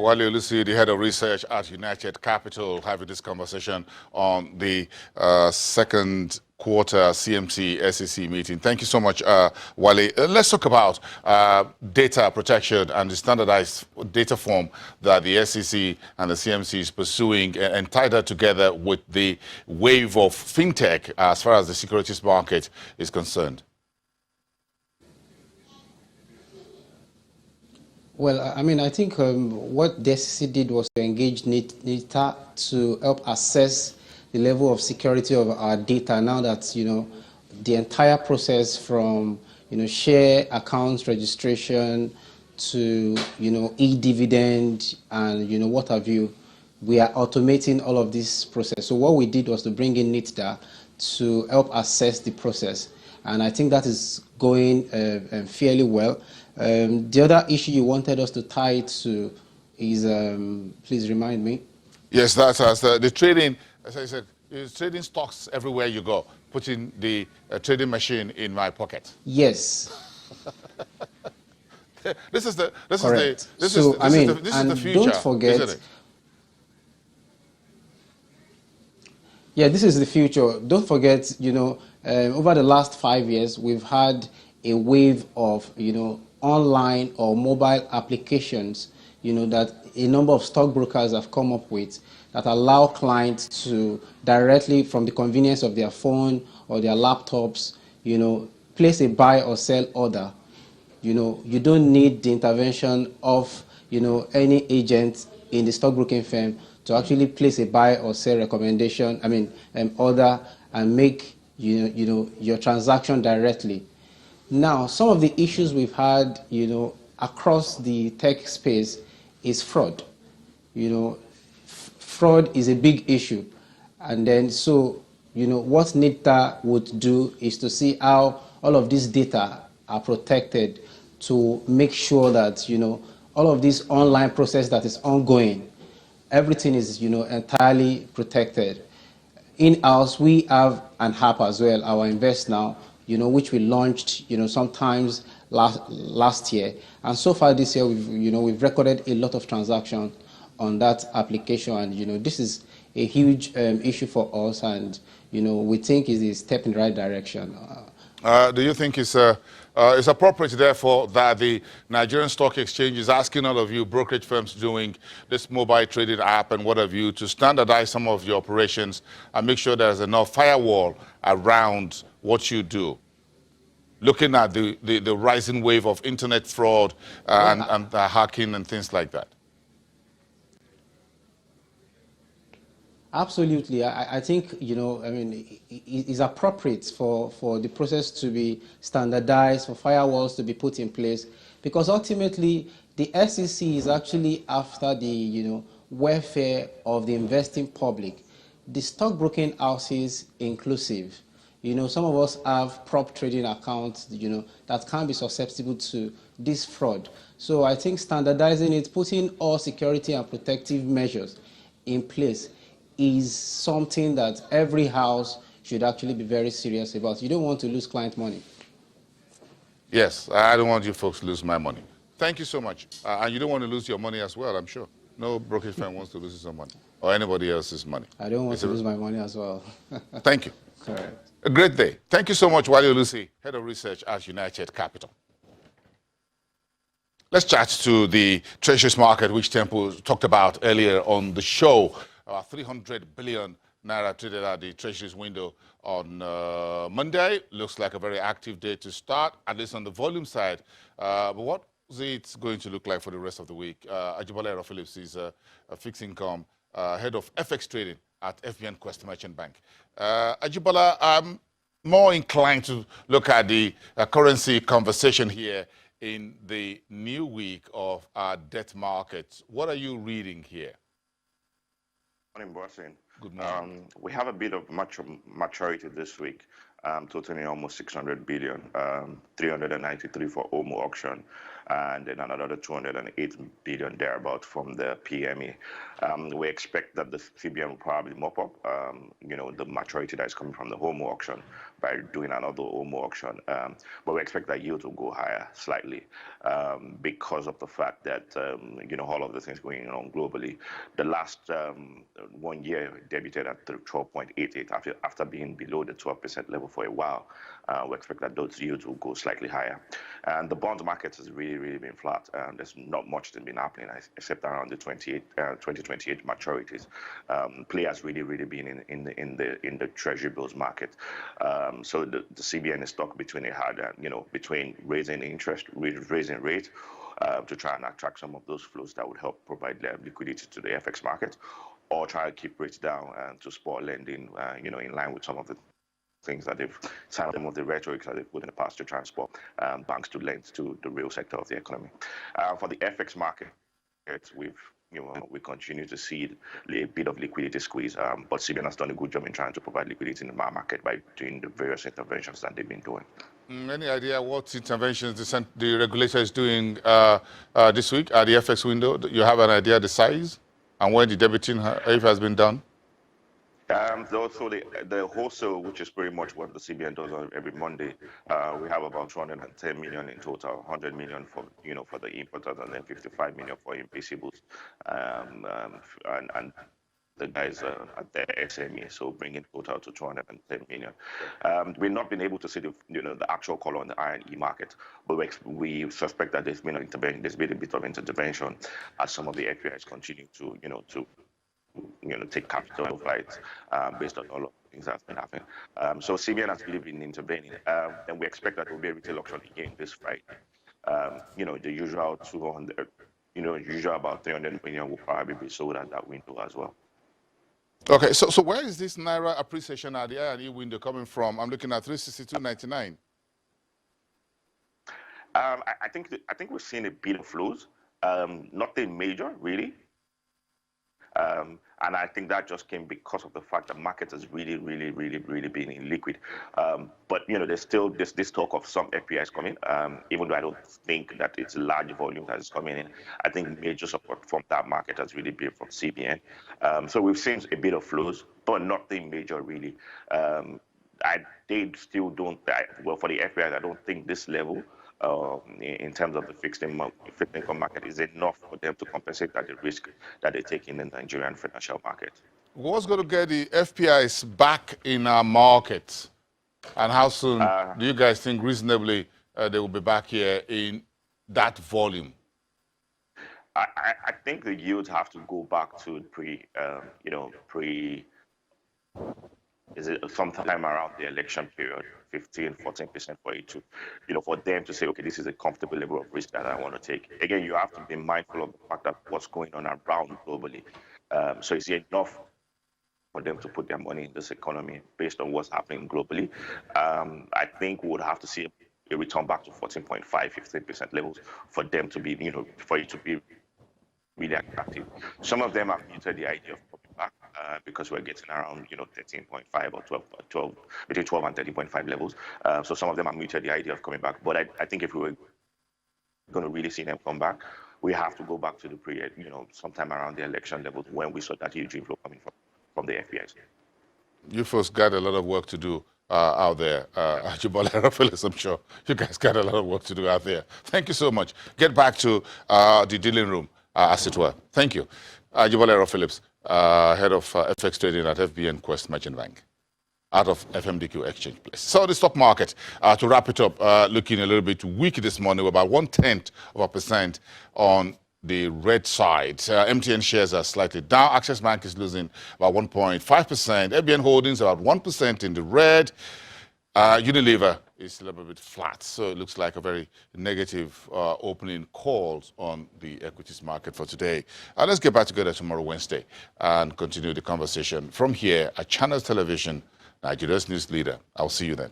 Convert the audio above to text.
Wale Olusi, the head of research at United Capital, having this conversation on the second quarter CMC SEC meeting. Thank you so much, Wale. Let's talk about data protection and the standardized data form that the SEC and the CMC is pursuing, and tie that together with the wave of fintech as far as the securities market is concerned. Well, I mean, I think what the SEC did was to engage NITA to help assess the level of security of our data now that, you know, the entire process from, you know, share accounts registration to, you know, e-dividend and, you know, what have you, we are automating all of this process. So what we did was to bring in NITA to help assess the process. And I think that is going fairly well. The other issue you wanted us to tie it to is, please remind me. Yes, that's the trading, as I said, is trading stocks everywhere you go, putting the trading machine in my pocket. Yes. This is the future. Don't forget, isn't it? Yeah, this is the future. Don't forget, you know, over the last 5 years, we've had a wave of, you know, online or mobile applications, you know, that a number of stockbrokers have come up with that allow clients to directly from the convenience of their phone or their laptops, you know, place a buy or sell order. You know, you don't need the intervention of, you know, any agent in the stockbroking firm to actually place a buy or sell recommendation, order, and make, you know, your transaction directly. Now, some of the issues we've had, you know, across the tech space is fraud. You know, fraud is a big issue. And then, so, you know, what NITA would do is to see how all of these data are protected to make sure that, you know, all of this online process that is ongoing, everything is, you know, entirely protected. In-house, we have an app as well, our Invest Now, you know, which we launched, you know, sometimes last year. And so far this year, we've recorded a lot of transactions on that application. And, you know, this is a huge issue for us. And, you know, we think it's a step in the right direction. Do you think it's appropriate, therefore, that the Nigerian Stock Exchange is asking all of you brokerage firms doing this mobile trading app and what have you to standardize some of your operations and make sure there's enough firewall around what you do? Looking at the rising wave of internet fraud and hacking and things like that. Absolutely. I think, you know, I mean, it's appropriate for the process to be standardized, for firewalls to be put in place, because ultimately the SEC is actually after the, you know, welfare of the investing public. The stockbroking houses inclusive. You know, some of us have prop trading accounts, you know, that can be susceptible to this fraud. So I think standardizing it, putting all security and protective measures in place is something that every house should actually be very serious about. You don't want to lose client money. Yes, I don't want you folks to lose my money. Thank you so much. And you don't want to lose your money as well, I'm sure. No brokerage firm wants to lose his own money or anybody else's money. I don't want to lose my money as well. Thank you. Correct. A great day. Thank you so much, Wale Olusi, Head of Research at United Capital. Let's chat to the treasuries market, which Temple talked about earlier on the show. 300 billion naira traded at the treasuries window on Monday. Looks like a very active day to start, at least on the volume side. But what is it going to look like for the rest of the week? Ajibola Phillips is a fixed income head of FX trading at FBN Quest Merchant Bank. Ajibola, I'm more inclined to look at the currency conversation here in the new week of our debt markets. What are you reading here? Morning, Bossing. Good morning. We have a bit of maturity this week, totaling almost 600 billion, 393 for OMO auction, and then another 208 billion thereabout from the PME. We expect that the CBN will probably mop up, you know, the maturity that is coming from the OMO auction by doing another OMO auction. But we expect that yield will go higher slightly because of the fact that, all of the things going on globally. The last 1 year debuted at 12.88 after being below the 12% level for a while. We expect that those yields will go slightly higher. And the bond market has really, really been flat. There's not much that's been happening except around the 2028 maturities. Play has really, really been in the treasury bills market. So the CBN is stuck between between raising rate to try and attract some of those flows that would help provide liquidity to the FX market, or try to keep rates down to support lending, in line with some of the things that they've signed, some of the rhetoric that they've put in the past to transport banks to lend to the real sector of the economy. For the FX market, we continue to see a bit of liquidity squeeze, but CBN has done a good job in trying to provide liquidity in the market by doing the various interventions that they've been doing. Any idea what interventions the regulator is doing this week at the FX window? You have an idea of the size and when the debiting, if has been done? Also, the wholesale, which is pretty much what the CBN does every Monday, we have about 210 million in total, 100 million for the importers, and then 55 million for implicitables, and the guys at the SME, so bringing total to 210 million. We've not been able to see the actual color on the I&E market, but we suspect that there's been a bit of intervention as some of the FPIs continue to take capital flights based on all of the things that's been happening. So CBN has really been intervening, and we expect that there will be a retail auction again this Friday. The usual 200, usual about 300 million will probably be sold at that window as well. Okay, so where is this Naira appreciation at the I&E window coming from? I'm looking at 362.99. I think we're seeing a bit of flows, nothing major really. And I think that just came because of the fact that market has really, really, really, really been in liquid. But there's still this talk of some FPIs coming, even though I don't think that it's large volume that is coming in. I think major support from that market has really been from CBN. So we've seen a bit of flows, but nothing major really. They still don't. Well, for the FPIs, I don't think this level in terms of the fixed income market is enough for them to compensate at the risk that they take in the Nigerian financial market. What's going to get the FPIs back in our market? And how soon do you guys think reasonably they will be back here in that volume? I think the yields have to go back to is it sometime around the election period, 14% for it to, for them to say, okay, this is a comfortable level of risk that I want to take. Again, you have to be mindful of the fact that what's going on around globally. So it's enough for them to put their money in this economy based on what's happening globally. I think we would have to see a return back to 14.5, 15% levels for them to be, for it to be really attractive. Some of them have muted the idea of coming back because we're getting around 13.5 or 12 between 12 and 13.5 levels. So some of them have muted the idea of coming back. But I think if we were going to really see them come back, we have to go back to the period, sometime around the election levels when we saw that huge inflow coming from the FPIs. You folks got a lot of work to do out there. Ajibole Phillips, I'm sure you guys got a lot of work to do out there. Thank you so much. Get back to the dealing room, as it were. Thank you. Ajibole Phillips, head of FX trading at FBN Quest Merchant Bank, out of FMDQ Exchange Place. So the stock market, to wrap it up, looking a little bit weak this morning, we're about 0.1% on the red side. MTN shares are slightly down. Access Bank is losing about 1.5%. FBN Holdings about 1% in the red. Unilever is a little bit flat, so it looks like a very negative opening calls on the equities market for today. Let's get back together tomorrow, Wednesday, and continue the conversation from here at Channels Television, Nigeria's news leader. I'll see you then.